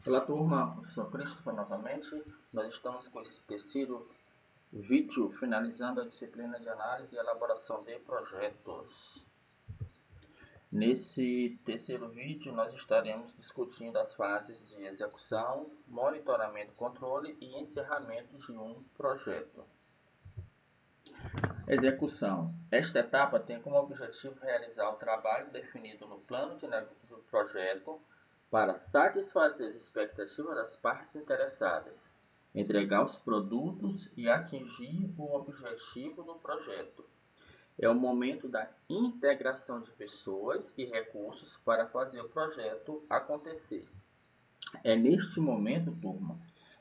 Olá turma, professor Christopher novamente. Nós estamos com esse terceiro vídeo finalizando a disciplina de análise e elaboração de projetos. Nesse terceiro vídeo nós estaremos discutindo as fases de execução, monitoramento, controle e encerramento de um projeto. Execução. Esta etapa tem como objetivo realizar o trabalho definido no plano do projeto para satisfazer as expectativas das partes interessadas, entregar os produtos e atingir o objetivo do projeto. É o momento da integração de pessoas e recursos para fazer o projeto acontecer. É neste momento, turma,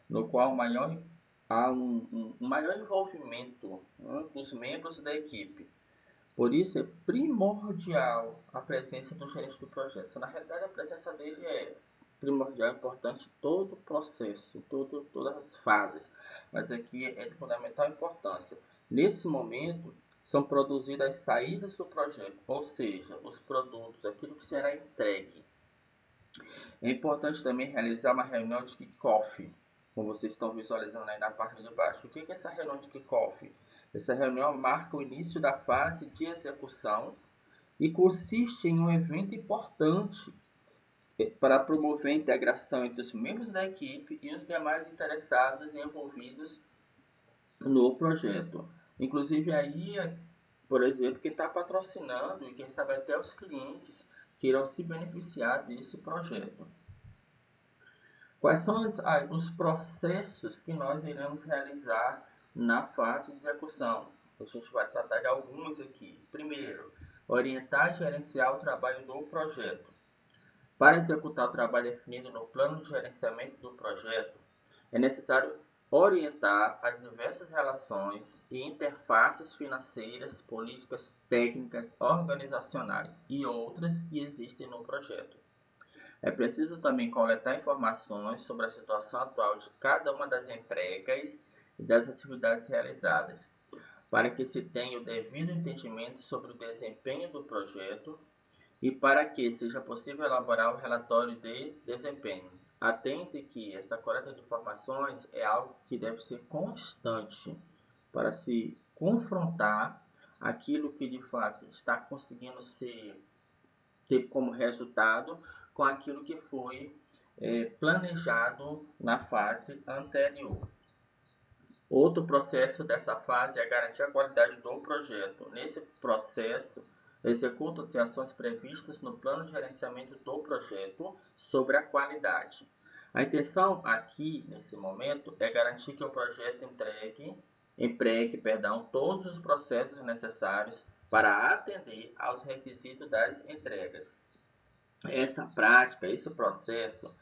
no qual há um maior envolvimento, dos membros da equipe. Por isso é primordial a presença do gerente do projeto. Na realidade, a presença dele é primordial, importante em todo o processo, todas as fases. Mas aqui é de fundamental importância. Nesse momento, são produzidas as saídas do projeto, ou seja, os produtos, aquilo que será entregue. É importante também realizar uma reunião de kick-off, como vocês estão visualizando aí na parte de baixo. O que é essa reunião de kick-off? Essa reunião marca o início da fase de execução e consiste em um evento importante para promover a integração entre os membros da equipe e os demais interessados e envolvidos no projeto. Inclusive aí, por exemplo, quem está patrocinando e quem sabe até os clientes que irão se beneficiar desse projeto. Quais são os processos que nós iremos realizar na fase de execução? A gente vai tratar de alguns aqui. Primeiro, orientar e gerenciar o trabalho do projeto. Para executar o trabalho definido no plano de gerenciamento do projeto, é necessário orientar as diversas relações e interfaces financeiras, políticas, técnicas, organizacionais e outras que existem no projeto. É preciso também coletar informações sobre a situação atual de cada uma das entregas e das atividades realizadas, para que se tenha o devido entendimento sobre o desempenho do projeto e para que seja possível elaborar o relatório de desempenho. Atente que essa coleta de informações é algo que deve ser constante para se confrontar aquilo que de fato está conseguindo ter como resultado com aquilo que foi planejado na fase anterior. Outro processo dessa fase é garantir a qualidade do projeto. Nesse processo, executam-se ações previstas no plano de gerenciamento do projeto sobre a qualidade. A intenção aqui, nesse momento, é garantir que o projeto empregue todos os processos necessários para atender aos requisitos das entregas. Essa prática, esse processo,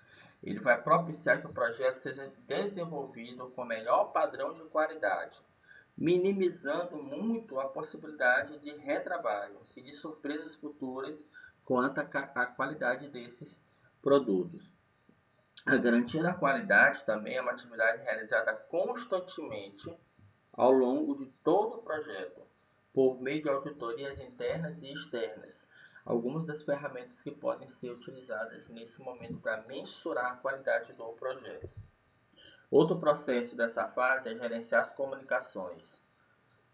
ele vai propiciar que o projeto seja desenvolvido com melhor padrão de qualidade, minimizando muito a possibilidade de retrabalho e de surpresas futuras quanto à qualidade desses produtos. A garantia da qualidade também é uma atividade realizada constantemente ao longo de todo o projeto, por meio de auditorias internas e externas. Algumas das ferramentas que podem ser utilizadas nesse momento para mensurar a qualidade do projeto. Outro processo dessa fase é gerenciar as comunicações.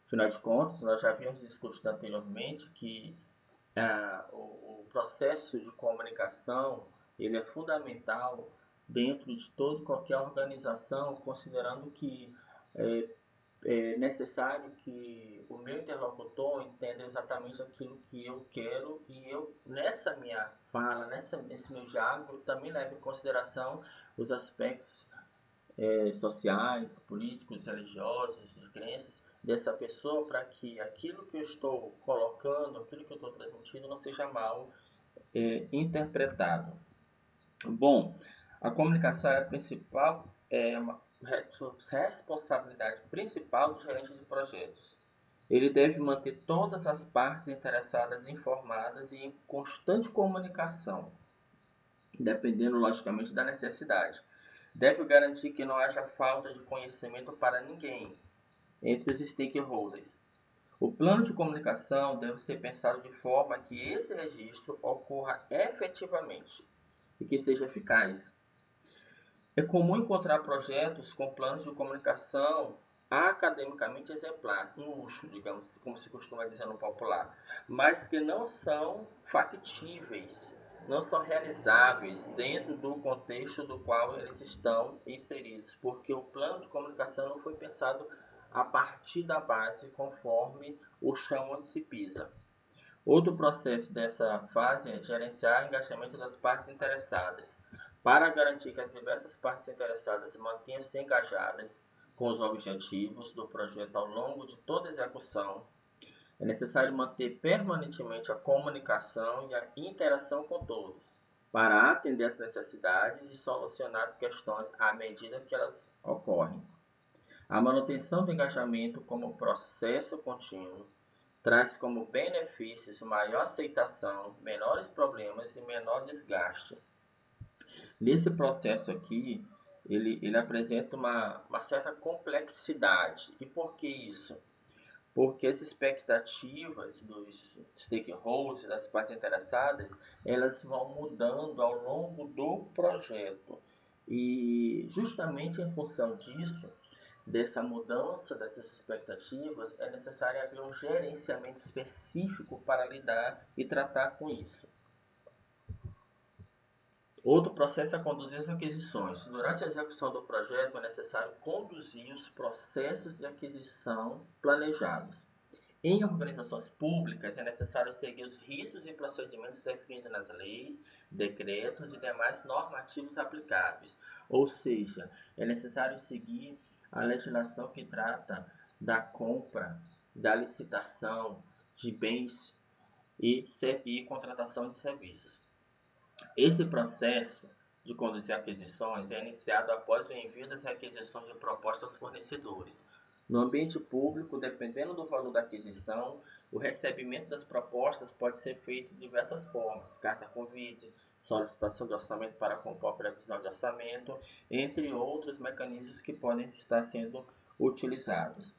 Afinal de contas, nós já havíamos discutido anteriormente que o processo de comunicação ele é fundamental dentro de toda e qualquer organização, considerando que é necessário que o meu interlocutor entenda exatamente aquilo que eu quero e eu, nessa minha fala, nesse meu diálogo, também levo em consideração os aspectos sociais, políticos, religiosos, de crenças dessa pessoa para que aquilo que eu estou colocando, aquilo que eu estou transmitindo não seja mal interpretado. Bom, a comunicação é a principal, uma responsabilidade principal do gerente de projetos. Ele deve manter todas as partes interessadas informadas e em constante comunicação, dependendo logicamente da necessidade. Deve garantir que não haja falta de conhecimento para ninguém entre os stakeholders. O plano de comunicação deve ser pensado de forma que esse registro ocorra efetivamente e que seja eficaz. É comum encontrar projetos com planos de comunicação academicamente exemplar, um luxo, digamos, como se costuma dizer no popular, mas que não são factíveis, não são realizáveis dentro do contexto do qual eles estão inseridos, porque o plano de comunicação não foi pensado a partir da base, conforme o chão onde se pisa. Outro processo dessa fase é gerenciar o engajamento das partes interessadas, para garantir que as diversas partes interessadas mantenham-se engajadas com os objetivos do projeto ao longo de toda a execução. É necessário manter permanentemente a comunicação e a interação com todos, para atender às necessidades e solucionar as questões à medida que elas ocorrem. A manutenção do engajamento como processo contínuo traz como benefícios maior aceitação, menores problemas e menor desgaste. Nesse processo aqui, ele apresenta uma certa complexidade. E por que isso? Porque as expectativas dos stakeholders, das partes interessadas, elas vão mudando ao longo do projeto. E justamente em função disso, dessa mudança dessas expectativas, é necessário haver um gerenciamento específico para lidar e tratar com isso. Outro processo é conduzir as aquisições. Durante a execução do projeto, é necessário conduzir os processos de aquisição planejados. Em organizações públicas, é necessário seguir os ritos e procedimentos definidos nas leis, decretos e demais normativos aplicáveis. Ou seja, é necessário seguir a legislação que trata da compra, da licitação de bens e contratação de serviços. Esse processo de conduzir aquisições é iniciado após o envio das requisições de propostas aos fornecedores. No ambiente público, dependendo do valor da aquisição, o recebimento das propostas pode ser feito de diversas formas: carta convite, solicitação de orçamento para compor a previsão de orçamento, entre outros mecanismos que podem estar sendo utilizados.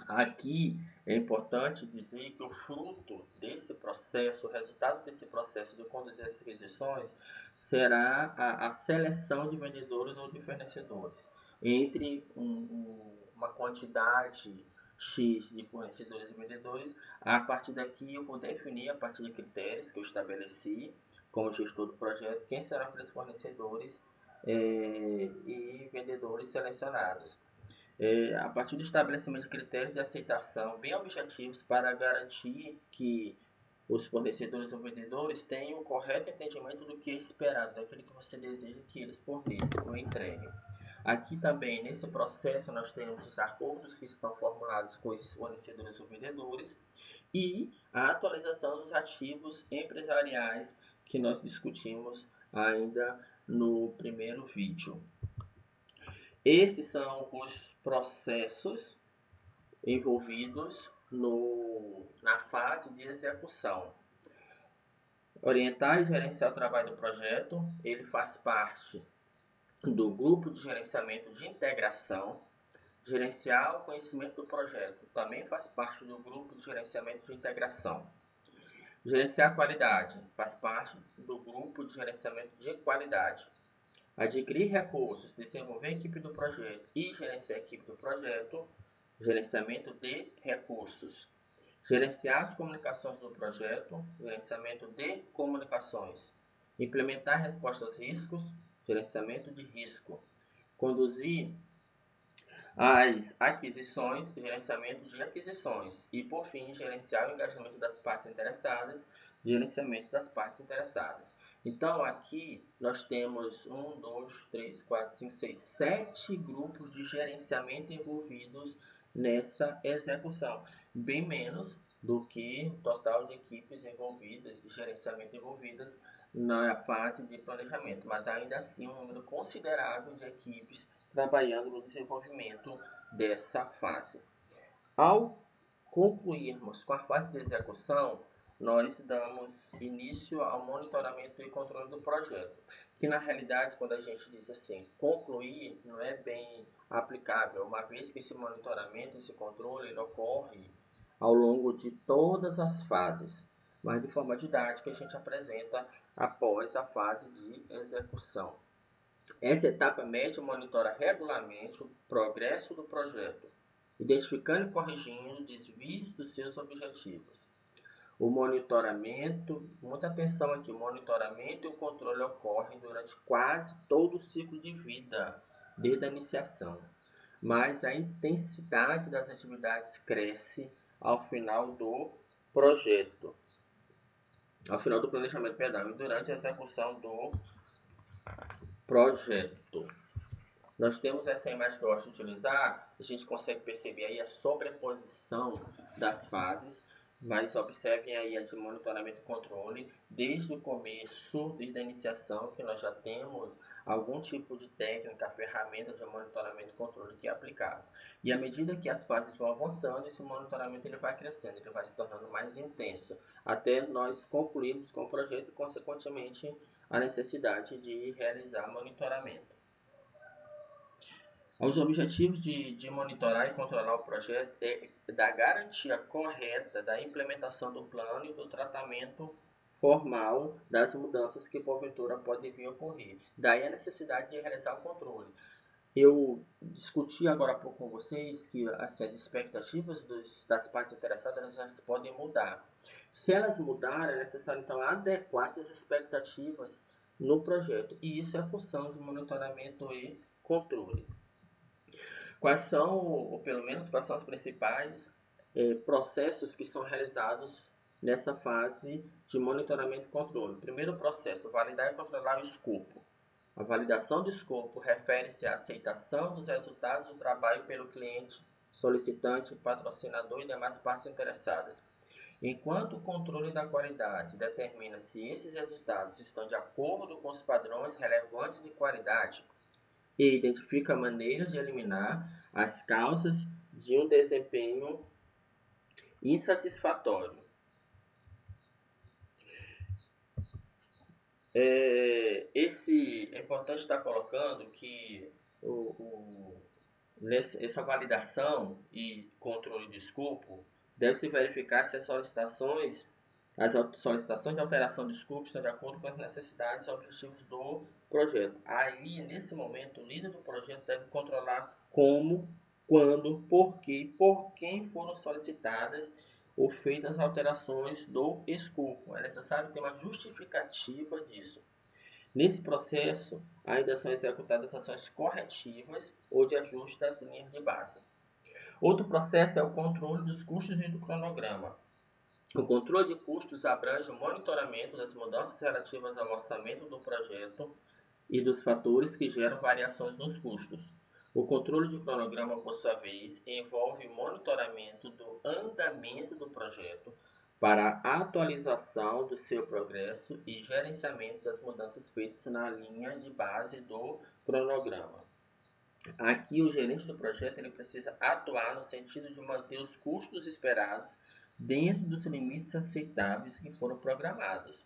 Aqui é importante dizer que o fruto desse processo, o resultado desse processo de conduzir as aquisições, será a seleção de vendedores ou de fornecedores entre uma quantidade X de fornecedores e vendedores. A partir daqui eu vou definir, a partir de critérios que eu estabeleci como gestor do projeto, quem serão aqueles fornecedores e vendedores selecionados. A partir do estabelecimento de critérios de aceitação bem objetivos para garantir que os fornecedores ou vendedores tenham o correto entendimento do que é esperado, daquilo que você deseja que eles forneçam ou entreguem. Aqui também, nesse processo, nós temos os acordos que estão formulados com esses fornecedores ou vendedores e a atualização dos ativos empresariais que nós discutimos ainda no primeiro vídeo. Esses são os processos envolvidos na fase de execução. Orientar e gerenciar o trabalho do projeto, ele faz parte do grupo de gerenciamento de integração. Gerenciar o conhecimento do projeto também faz parte do grupo de gerenciamento de integração. Gerenciar a qualidade faz parte do grupo de gerenciamento de qualidade. Adquirir recursos, desenvolver a equipe do projeto e gerenciar a equipe do projeto, gerenciamento de recursos. Gerenciar as comunicações do projeto, gerenciamento de comunicações. Implementar respostas aos riscos, gerenciamento de risco. Conduzir as aquisições, gerenciamento de aquisições. E, por fim, gerenciar o engajamento das partes interessadas, gerenciamento das partes interessadas. Então, aqui nós temos 1, 2, 3, 4, 5, 6, 7 grupos de gerenciamento envolvidos nessa execução. Bem menos do que o total de equipes envolvidas, de gerenciamento envolvidas na fase de planejamento. Mas ainda assim, um número considerável de equipes trabalhando no desenvolvimento dessa fase. Ao concluirmos com a fase de execução, nós damos início ao monitoramento e controle do projeto, que na realidade, quando a gente diz assim, concluir, não é bem aplicável, uma vez que esse monitoramento, esse controle, ele ocorre ao longo de todas as fases, mas de forma didática a gente apresenta após a fase de execução. Essa etapa média monitora regularmente o progresso do projeto, identificando e corrigindo desvios dos seus objetivos. O monitoramento, muita atenção aqui, o monitoramento e o controle ocorrem durante quase todo o ciclo de vida, desde a iniciação. Mas a intensidade das atividades cresce ao final do projeto, ao final do planejamento, perdão, e durante a execução do projeto. Nós temos essa imagem que eu gosto de utilizar, a gente consegue perceber aí a sobreposição das fases, mas observem aí a de monitoramento e controle, desde o começo, desde a iniciação, que nós já temos algum tipo de técnica, ferramenta de monitoramento e controle que é aplicado. E à medida que as fases vão avançando, esse monitoramento ele vai crescendo, ele vai se tornando mais intenso, até nós concluirmos com o projeto e, consequentemente, a necessidade de realizar monitoramento. Os objetivos de monitorar e controlar o projeto é da garantia correta da implementação do plano e do tratamento formal das mudanças que porventura podem vir a ocorrer. Daí a necessidade de realizar o controle. Eu discuti agora há pouco com vocês que as expectativas das partes interessadas elas podem mudar. Se elas mudarem, é necessário então adequar essas expectativas no projeto. E isso é a função de monitoramento e controle. Quais são, ou pelo menos, quais são os principais processos que são realizados nessa fase de monitoramento e controle? Primeiro processo, validar e controlar o escopo. A validação do escopo refere-se à aceitação dos resultados do trabalho pelo cliente, solicitante, patrocinador e demais partes interessadas. Enquanto o controle da qualidade determina se esses resultados estão de acordo com os padrões relevantes de qualidade, e identifica maneiras de eliminar as causas de um desempenho insatisfatório. É importante estar colocando que essa validação e controle de escopo deve-se verificar se as solicitações de alteração de escopo estão de acordo com as necessidades e objetivos do projeto. Aí, nesse momento, o líder do projeto deve controlar como, quando, por quê e por quem foram solicitadas ou feitas alterações do escopo. É necessário ter uma justificativa disso. Nesse processo, ainda são executadas ações corretivas ou de ajuste das linhas de base. Outro processo é o controle dos custos e do cronograma. O controle de custos abrange o monitoramento das mudanças relativas ao orçamento do projeto e dos fatores que geram variações nos custos. O controle de cronograma, por sua vez, envolve o monitoramento do andamento do projeto para a atualização do seu progresso e gerenciamento das mudanças feitas na linha de base do cronograma. Aqui, o gerente do projeto ele precisa atuar no sentido de manter os custos esperados dentro dos limites aceitáveis que foram programados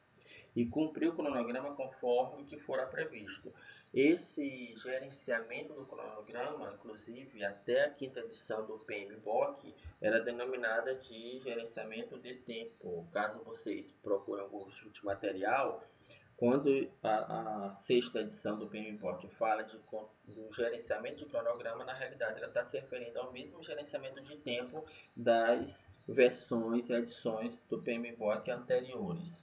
e cumprir o cronograma conforme que fora previsto. Esse gerenciamento do cronograma, inclusive até a quinta edição do PMBOK, era denominada de gerenciamento de tempo. Caso vocês procurem algum tipo de material, quando a sexta edição do PMBOK fala do gerenciamento de cronograma, na realidade ela está se referindo ao mesmo gerenciamento de tempo das versões e edições do PMBOK anteriores.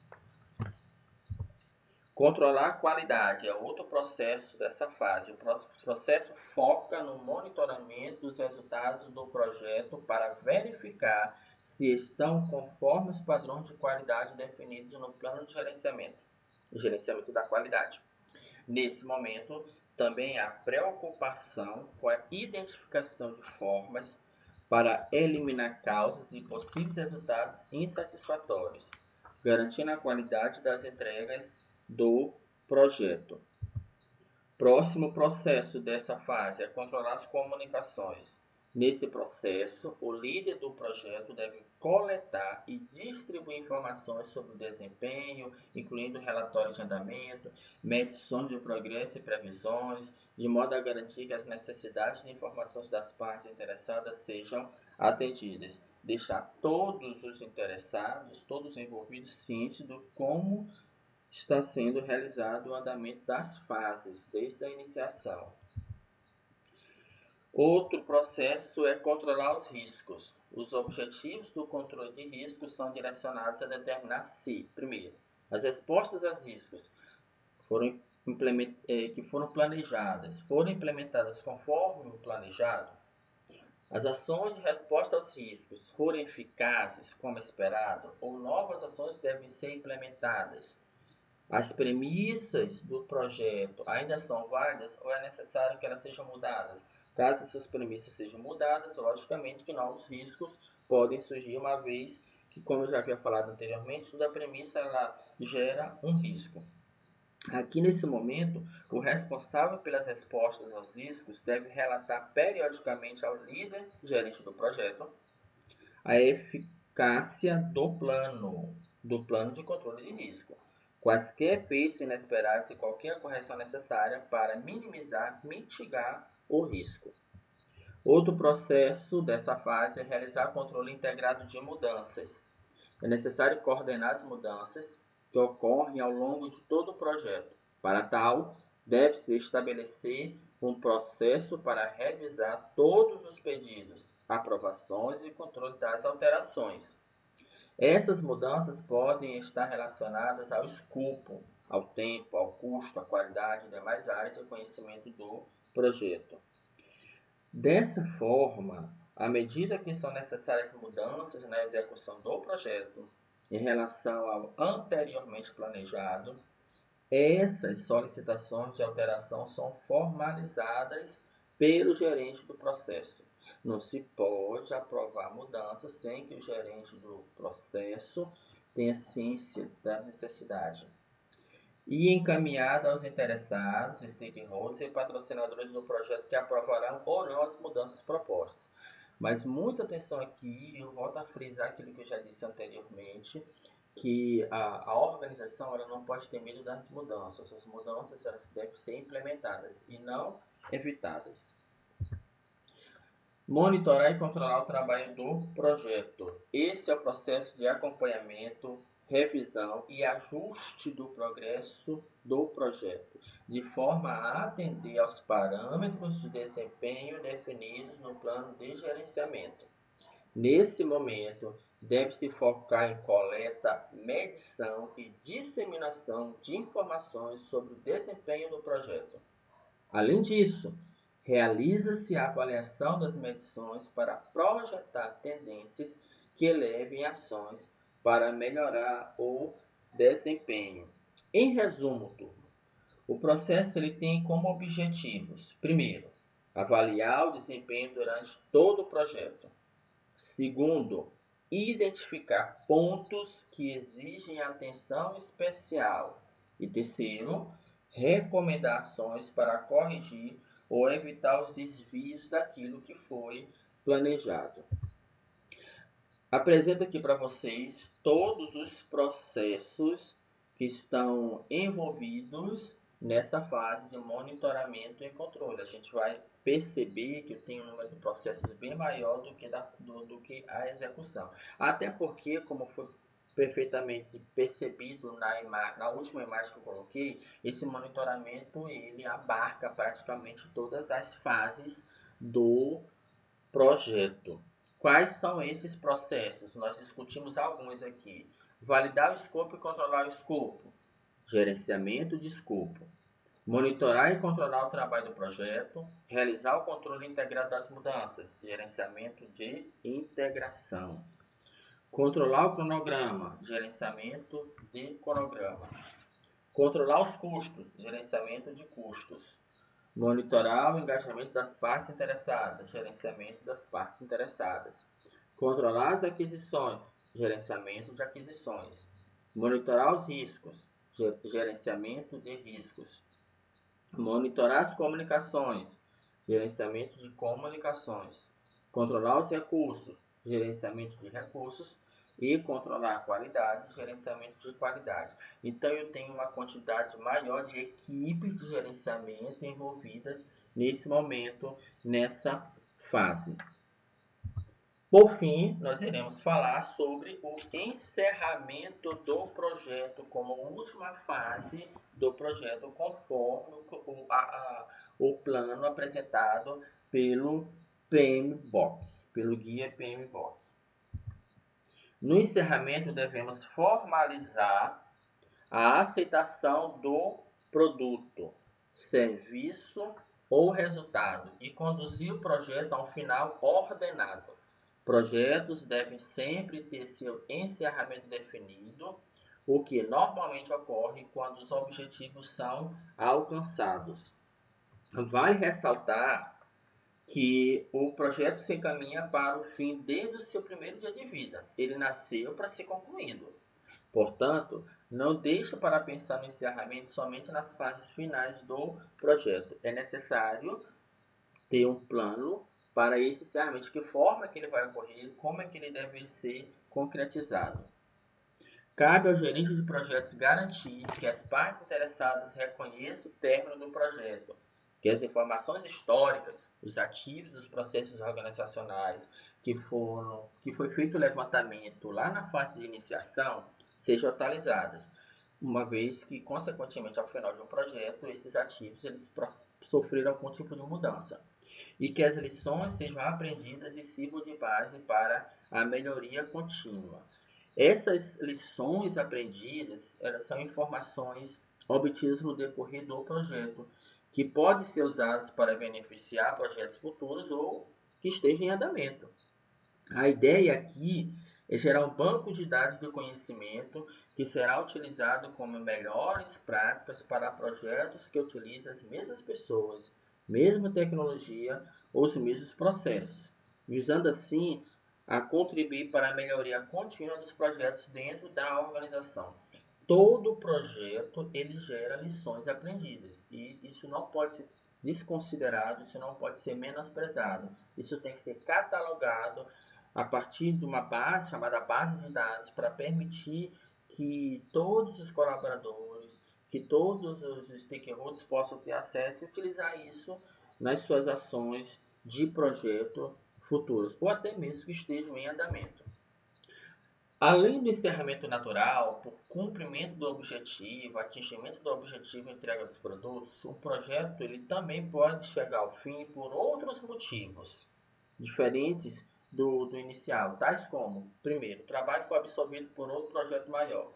Controlar a qualidade é outro processo dessa fase. O processo foca no monitoramento dos resultados do projeto para verificar se estão conforme os padrões de qualidade definidos no plano de gerenciamento da qualidade. Nesse momento, também há preocupação com a identificação de formas para eliminar causas de possíveis resultados insatisfatórios, garantindo a qualidade das entregas do projeto. Próximo processo dessa fase é controlar as comunicações. Nesse processo, o líder do projeto deve coletar e distribuir informações sobre o desempenho, incluindo relatórios de andamento, medições de progresso e previsões, de modo a garantir que as necessidades de informações das partes interessadas sejam atendidas. Deixar todos os interessados, todos os envolvidos cientes de como está sendo realizado o andamento das fases, desde a iniciação. Outro processo é controlar os riscos. Os objetivos do controle de riscos são direcionados a determinar se, primeiro, as respostas aos riscos que foram planejadas foram implementadas conforme o planejado, as ações de resposta aos riscos forem eficazes como esperado ou novas ações devem ser implementadas, as premissas do projeto ainda são válidas ou é necessário que elas sejam mudadas. Caso essas premissas sejam mudadas, logicamente que novos riscos podem surgir, uma vez que, como eu já havia falado anteriormente, toda premissa ela gera um risco. Aqui nesse momento, o responsável pelas respostas aos riscos deve relatar periodicamente ao líder gerente do projeto a eficácia do plano de controle de risco, quaisquer efeitos inesperados e qualquer correção necessária para mitigar o risco. Outro processo dessa fase é realizar controle integrado de mudanças. É necessário coordenar as mudanças que ocorrem ao longo de todo o projeto. Para tal, deve-se estabelecer um processo para revisar todos os pedidos, aprovações e controle das alterações. Essas mudanças podem estar relacionadas ao escopo, ao tempo, ao custo, à qualidade e demais áreas de conhecimento do projeto. Dessa forma, à medida que são necessárias mudanças na execução do projeto em relação ao anteriormente planejado, essas solicitações de alteração são formalizadas pelo gerente do processo. Não se pode aprovar mudanças sem que o gerente do processo tenha ciência da necessidade. E encaminhada aos interessados, stakeholders e patrocinadores do projeto que aprovarão ou não as mudanças propostas. Mas muita atenção aqui, eu volto a frisar aquilo que eu já disse anteriormente, que a organização ela não pode ter medo das mudanças. As mudanças elas devem ser implementadas e não evitadas. Monitorar e controlar o trabalho do projeto. Esse é o processo de acompanhamento, revisão e ajuste do progresso do projeto, de forma a atender aos parâmetros de desempenho definidos no plano de gerenciamento. Nesse momento, deve-se focar em coleta, medição e disseminação de informações sobre o desempenho do projeto. Além disso, realiza-se a avaliação das medições para projetar tendências que levem ações para melhorar o desempenho. Em resumo, turma, o processo ele tem como objetivos: primeiro, avaliar o desempenho durante todo o projeto. Segundo, identificar pontos que exigem atenção especial. E terceiro, recomendações para corrigir ou evitar os desvios daquilo que foi planejado. Apresento aqui para vocês todos os processos que estão envolvidos nessa fase de monitoramento e controle. A gente vai perceber que tem um número de processos bem maior do que a execução. Até porque, como foi perfeitamente percebido na última imagem que eu coloquei, esse monitoramento ele abarca praticamente todas as fases do projeto. Quais são esses processos? Nós discutimos alguns aqui. Validar o escopo e controlar o escopo. Gerenciamento de escopo. Monitorar e controlar o trabalho do projeto. Realizar o controle integrado das mudanças. Gerenciamento de integração. Controlar o cronograma, gerenciamento de cronograma. Controlar os custos, gerenciamento de custos. Monitorar o engajamento das partes interessadas, gerenciamento das partes interessadas. Controlar as aquisições, gerenciamento de aquisições. Monitorar os riscos, gerenciamento de riscos. Monitorar as comunicações, gerenciamento de comunicações. Controlar os recursos, gerenciamento de recursos. E controlar a qualidade, gerenciamento de qualidade. Então, eu tenho uma quantidade maior de equipes de gerenciamento envolvidas nesse momento, nessa fase. Por fim, nós iremos falar sobre o encerramento do projeto como última fase do projeto, conforme o plano apresentado pelo PMBOK, pelo guia PMBOK. No encerramento, devemos formalizar a aceitação do produto, serviço ou resultado e conduzir o projeto a um final ordenado. Projetos devem sempre ter seu encerramento definido, o que normalmente ocorre quando os objetivos são alcançados. Vale ressaltar que o projeto se encaminha para o fim desde o seu primeiro dia de vida. Ele nasceu para ser concluído. Portanto, não deixe para pensar no encerramento somente nas fases finais do projeto. É necessário ter um plano para esse encerramento, de que forma que ele vai ocorrer, como é que ele deve ser concretizado. Cabe ao gerente de projetos garantir que as partes interessadas reconheçam o término do projeto, que as informações históricas, os ativos dos processos organizacionais que foi feito o levantamento lá na fase de iniciação sejam atualizadas, uma vez que, consequentemente, ao final de um projeto, esses ativos eles sofreram algum tipo de mudança e que as lições sejam aprendidas e sirvam de base para a melhoria contínua. Essas lições aprendidas, elas são informações obtidas no decorrer do projeto, que podem ser usadas para beneficiar projetos futuros ou que estejam em andamento. A ideia aqui é gerar um banco de dados de conhecimento que será utilizado como melhores práticas para projetos que utilizam as mesmas pessoas, mesma tecnologia ou os mesmos processos, visando assim a contribuir para a melhoria contínua dos projetos dentro da organização. Todo projeto ele gera lições aprendidas e isso não pode ser desconsiderado, isso não pode ser menosprezado. Isso tem que ser catalogado a partir de uma base chamada base de dados para permitir que todos os colaboradores, que todos os stakeholders possam ter acesso e utilizar isso nas suas ações de projeto futuros, ou até mesmo que estejam em andamento. Além do encerramento natural, por cumprimento do objetivo, atingimento do objetivo e entrega dos produtos, o projeto ele também pode chegar ao fim por outros motivos diferentes do inicial, tais como, primeiro, o trabalho foi absorvido por outro projeto maior.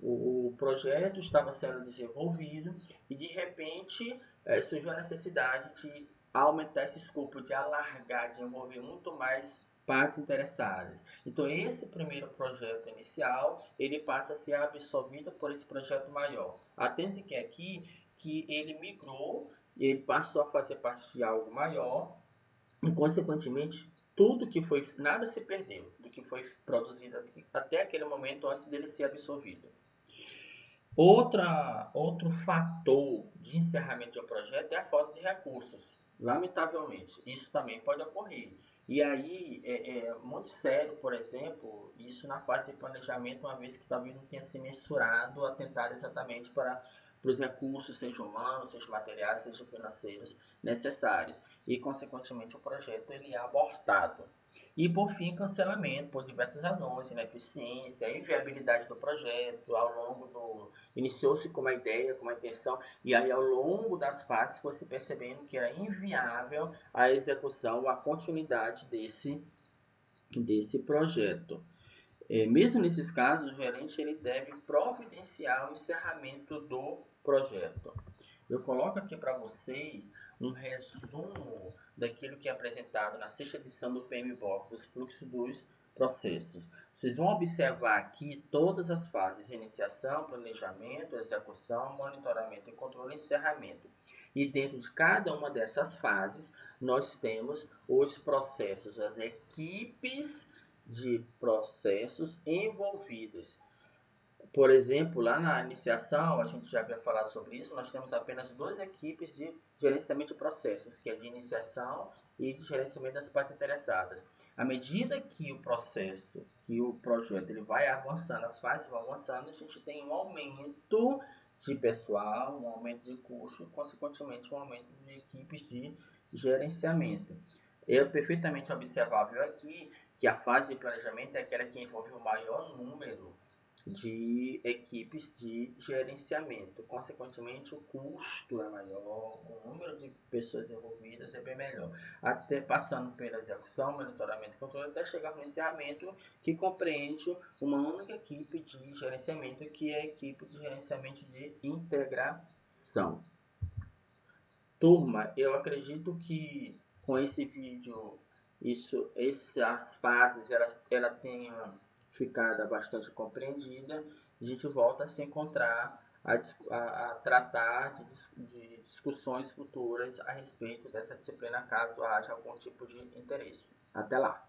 O projeto estava sendo desenvolvido e, de repente, surgiu a necessidade de aumentar esse escopo, de alargar, de envolver muito mais partes interessadas. Então, esse primeiro projeto inicial, ele passa a ser absorvido por esse projeto maior. Atente que aqui, que ele migrou, ele passou a fazer parte de algo maior, e, consequentemente, tudo que foi, nada se perdeu do que foi produzido até aquele momento antes dele ser absorvido. Outro fator de encerramento de um projeto é a falta de recursos. Lamentavelmente, isso também pode ocorrer. E aí é muito sério, por exemplo, isso na fase de planejamento, uma vez que talvez não tenha se mensurado, atentado exatamente para os recursos, sejam humanos, sejam materiais, sejam financeiros necessários. E, consequentemente, o projeto ele é abortado. E, por fim, cancelamento por diversas razões, ineficiência, inviabilidade do projeto, ao longo do... Iniciou-se com uma ideia, com uma intenção, e aí ao longo das fases foi se percebendo que era inviável a execução, a continuidade desse projeto. Mesmo nesses casos, o gerente ele deve providenciar o encerramento do projeto. Eu coloco aqui para vocês um resumo daquilo que é apresentado na sexta edição do PMBOK, os fluxos dos processos. Vocês vão observar aqui todas as fases: iniciação, planejamento, execução, monitoramento e controle e encerramento. E dentro de cada uma dessas fases, nós temos os processos, as equipes de processos envolvidas. Por exemplo, lá na iniciação, a gente já havia falado sobre isso, nós temos apenas duas equipes de gerenciamento de processos, que é de iniciação e de gerenciamento das partes interessadas. À medida que o processo, que o projeto ele vai avançando, as fases vão avançando, a gente tem um aumento de pessoal, um aumento de custo, consequentemente um aumento de equipes de gerenciamento. É perfeitamente observável aqui que a fase de planejamento é aquela que envolve o maior número de equipes de gerenciamento. Consequentemente, o custo é maior, o número de pessoas envolvidas é bem melhor. Até passando pela execução, monitoramento e controle, até chegar no encerramento, que compreende uma única equipe de gerenciamento, que é a equipe de gerenciamento de integração. Turma, eu acredito que com esse vídeo, essas fases ela tenha ficado bastante compreendida. A gente volta a se encontrar a tratar de discussões futuras a respeito dessa disciplina, caso haja algum tipo de interesse. Até lá!